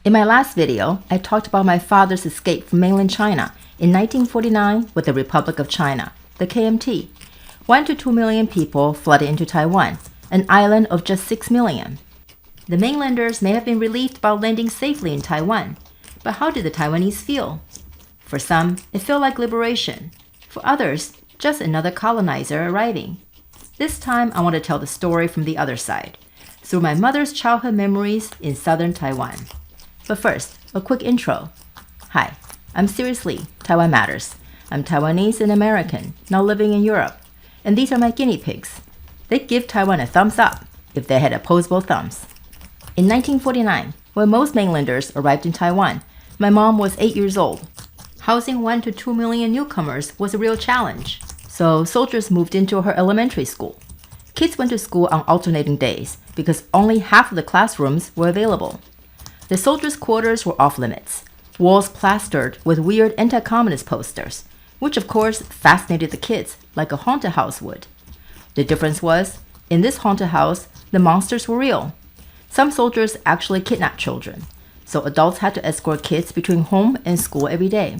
In my last video, I talked about my father's escape from mainland China in 1949 with the Republic of China, the KMT. 1 to 2 million people flooded into Taiwan, an island of just 6 million. The mainlanders may have been relieved about landing safely in Taiwan, but how did the Taiwanese feel? For some, it felt like liberation. For others, just another colonizer arriving. This time, I want to tell the story from the other side, through my mother's childhood memories in southern Taiwan. But first, a quick intro. Hi, I'm Seriously, Taiwan Matters. I'm Taiwanese and American, now living in Europe. And these are my guinea pigs. They'd give Taiwan a thumbs up if they had opposable thumbs. In 1949, when most mainlanders arrived in Taiwan, my mom was 8 years old. Housing 1 to 2 million newcomers was a real challenge, so soldiers moved into her elementary school. Kids went to school on alternating days because only half of the classrooms were available. The soldiers' quarters were off limits, walls plastered with weird anti-communist posters, which of course fascinated the kids like a haunted house would. The difference was, in this haunted house, the monsters were real. Some soldiers actually kidnapped children, so adults had to escort kids between home and school every day.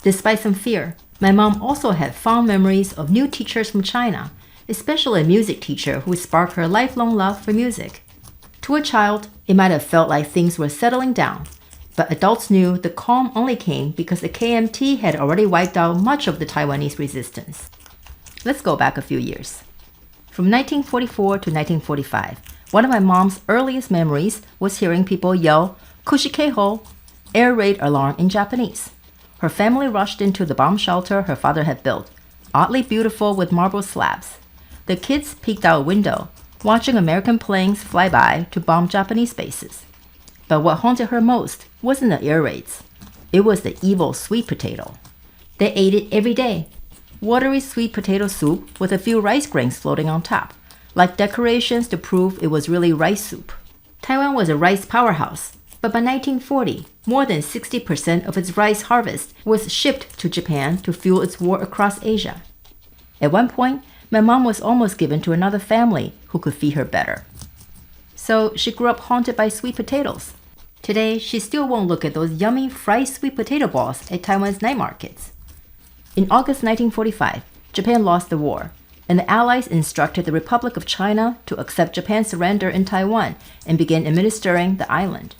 Despite some fear, my mom also had fond memories of new teachers from China, especially a music teacher who sparked her lifelong love for music. To a child, it might have felt like things were settling down, but adults knew the calm only came because the KMT had already wiped out much of the Taiwanese resistance. Let's go back a few years. From 1944 to 1945, one of my mom's earliest memories was hearing people yell, "Kushikeho," air raid alarm in Japanese. Her family rushed into the bomb shelter her father had built, oddly beautiful with marble slabs. The kids peeked out a window, watching American planes fly by to bomb Japanese bases. But what haunted her most wasn't the air raids. It was the evil sweet potato. They ate it every day. Watery sweet potato soup with a few rice grains floating on top, like decorations to prove it was really rice soup. Taiwan was a rice powerhouse, but by 1940, more than 60% of its rice harvest was shipped to Japan to fuel its war across Asia. At one point, my mom was almost given to another family who could feed her better. So she grew up haunted by sweet potatoes. Today, she still won't look at those yummy fried sweet potato balls at Taiwan's night markets. In August 1945, Japan lost the war, and the Allies instructed the Republic of China to accept Japan's surrender in Taiwan and begin administering the island.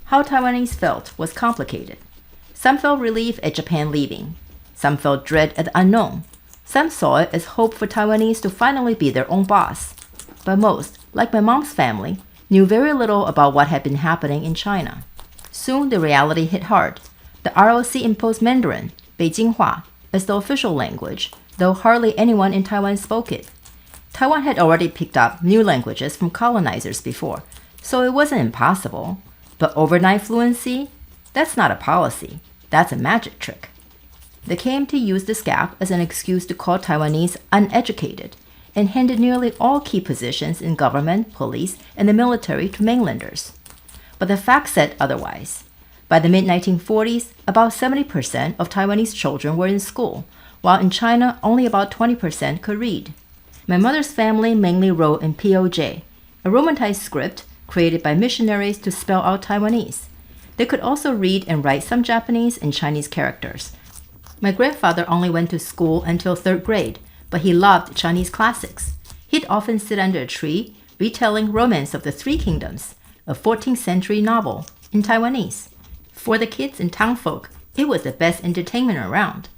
How Taiwanese felt was complicated. Some felt relief at Japan leaving. Some felt dread at the unknown. Some saw it as hope for Taiwanese to finally be their own boss. But most, like my mom's family, knew very little about what had been happening in China. Soon the reality hit hard. The ROC imposed Mandarin, Beijinghua, as the official language, though hardly anyone in Taiwan spoke it. Taiwan had already picked up new languages from colonizers before, so it wasn't impossible. But overnight fluency? That's not a policy. That's a magic trick. The KMT used this gap as an excuse to call Taiwanese uneducated and handed nearly all key positions in government, police, and the military to mainlanders. But the facts said otherwise. By the mid-1940s, about 70% of Taiwanese children were in school, while in China, only about 20% could read. My mother's family mainly wrote in POJ, a Romanized script created by missionaries to spell out Taiwanese. They could also read and write some Japanese and Chinese characters. My grandfather only went to school until 3rd grade, but he loved Chinese classics. He'd often sit under a tree, retelling Romance of the Three Kingdoms, a 14th century novel, in Taiwanese. For the kids and townfolk, it was the best entertainment around.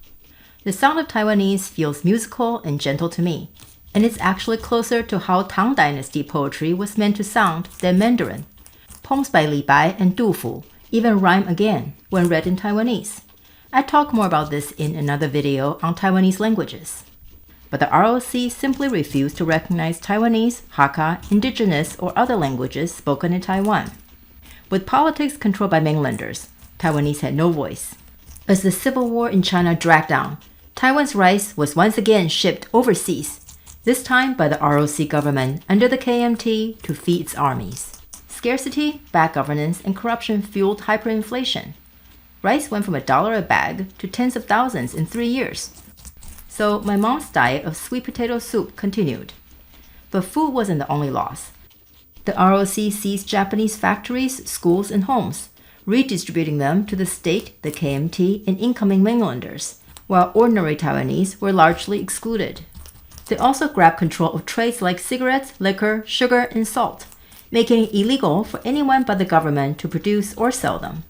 The sound of Taiwanese feels musical and gentle to me, and it's actually closer to how Tang Dynasty poetry was meant to sound than Mandarin. Poems by Li Bai and Du Fu even rhyme again when read in Taiwanese. I talk more about this in another video on Taiwanese languages. But the ROC simply refused to recognize Taiwanese, Hakka, indigenous, or other languages spoken in Taiwan. With politics controlled by mainlanders, Taiwanese had no voice. As the civil war in China dragged on, Taiwan's rice was once again shipped overseas, this time by the ROC government under the KMT to feed its armies. Scarcity, bad governance, and corruption fueled hyperinflation. Rice went from $1 a bag to tens of thousands in 3 years. So my mom's diet of sweet potato soup continued. But food wasn't the only loss. The ROC seized Japanese factories, schools, and homes, redistributing them to the state, the KMT, and incoming mainlanders, while ordinary Taiwanese were largely excluded. They also grabbed control of trades like cigarettes, liquor, sugar, and salt, making it illegal for anyone but the government to produce or sell them.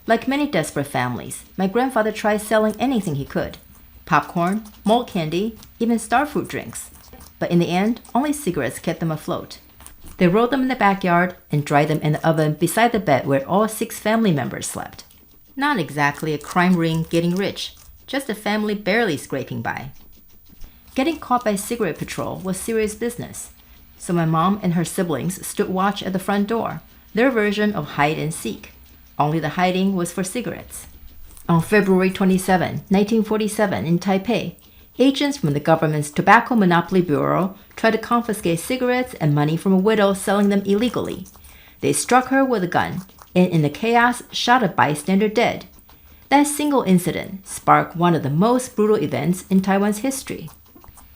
Like many desperate families, my grandfather tried selling anything he could: popcorn, malt candy, even starfruit drinks. But in the end, only cigarettes kept them afloat. They rolled them in the backyard and dried them in the oven beside the bed where all 6 family members slept. Not exactly a crime ring getting rich, just a family barely scraping by. Getting caught by cigarette patrol was serious business, so my mom and her siblings stood watch at the front door, their version of hide and seek. Only the hiding was for cigarettes. On February 27, 1947, in Taipei, agents from the government's Tobacco Monopoly Bureau tried to confiscate cigarettes and money from a widow selling them illegally. They struck her with a gun and, in the chaos, shot a bystander dead. That single incident sparked one of the most brutal events in Taiwan's history.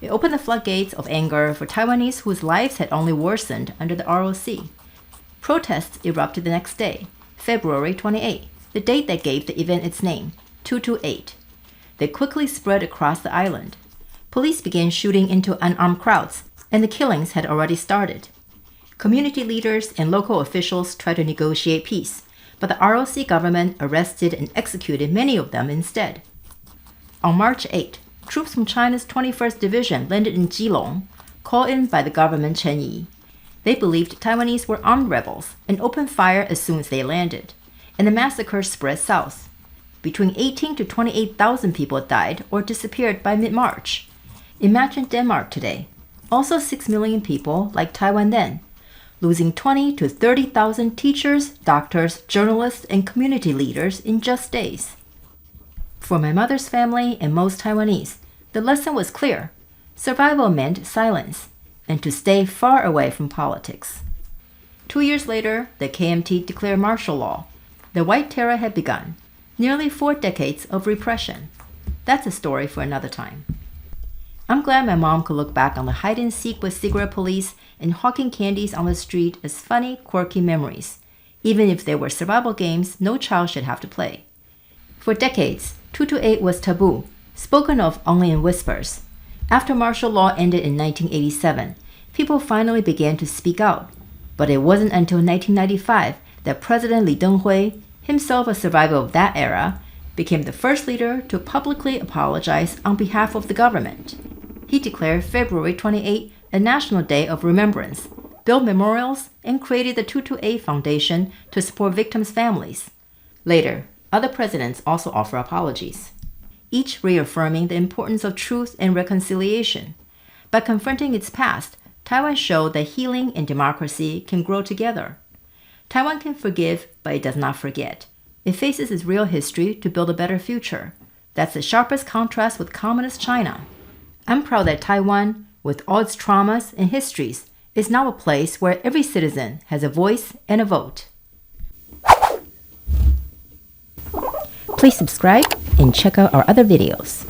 It opened the floodgates of anger for Taiwanese whose lives had only worsened under the ROC. Protests erupted the next day, February 28, the date that gave the event its name, 228. They quickly spread across the island. Police began shooting into unarmed crowds, and the killings had already started. Community leaders and local officials tried to negotiate peace, but the ROC government arrested and executed many of them instead. On March 8, troops from China's 21st Division landed in Keelung, called in by the government Chen Yi. They believed Taiwanese were armed rebels and opened fire as soon as they landed, and the massacre spread south. Between 18,000 to 28,000 people died or disappeared by mid-March. Imagine Denmark today, also 6 million people like Taiwan then, losing 20,000 to 30,000 teachers, doctors, journalists, and community leaders in just days. For my mother's family and most Taiwanese, the lesson was clear. Survival meant silence, and to stay far away from politics. 2 years later, the KMT declared martial law. The White Terror had begun. Nearly 4 decades of repression. That's a story for another time. I'm glad my mom could look back on the hide and seek with cigarette police and hawking candies on the street as funny, quirky memories, even if they were survival games no child should have to play. For decades, 228 was taboo, spoken of only in whispers. After martial law ended in 1987, people finally began to speak out. But it wasn't until 1995 that President Li Denghui, himself a survivor of that era, became the first leader to publicly apologize on behalf of the government. He declared February 28 a national day of remembrance, built memorials, and created the 228 Foundation to support victims' families. Later, other presidents also offer apologies, each reaffirming the importance of truth and reconciliation. By confronting its past, Taiwan showed that healing and democracy can grow together. Taiwan can forgive, but it does not forget. It faces its real history to build a better future. That's the sharpest contrast with communist China. I'm proud that Taiwan, with all its traumas and histories, is now a place where every citizen has a voice and a vote. Please subscribe and check out our other videos.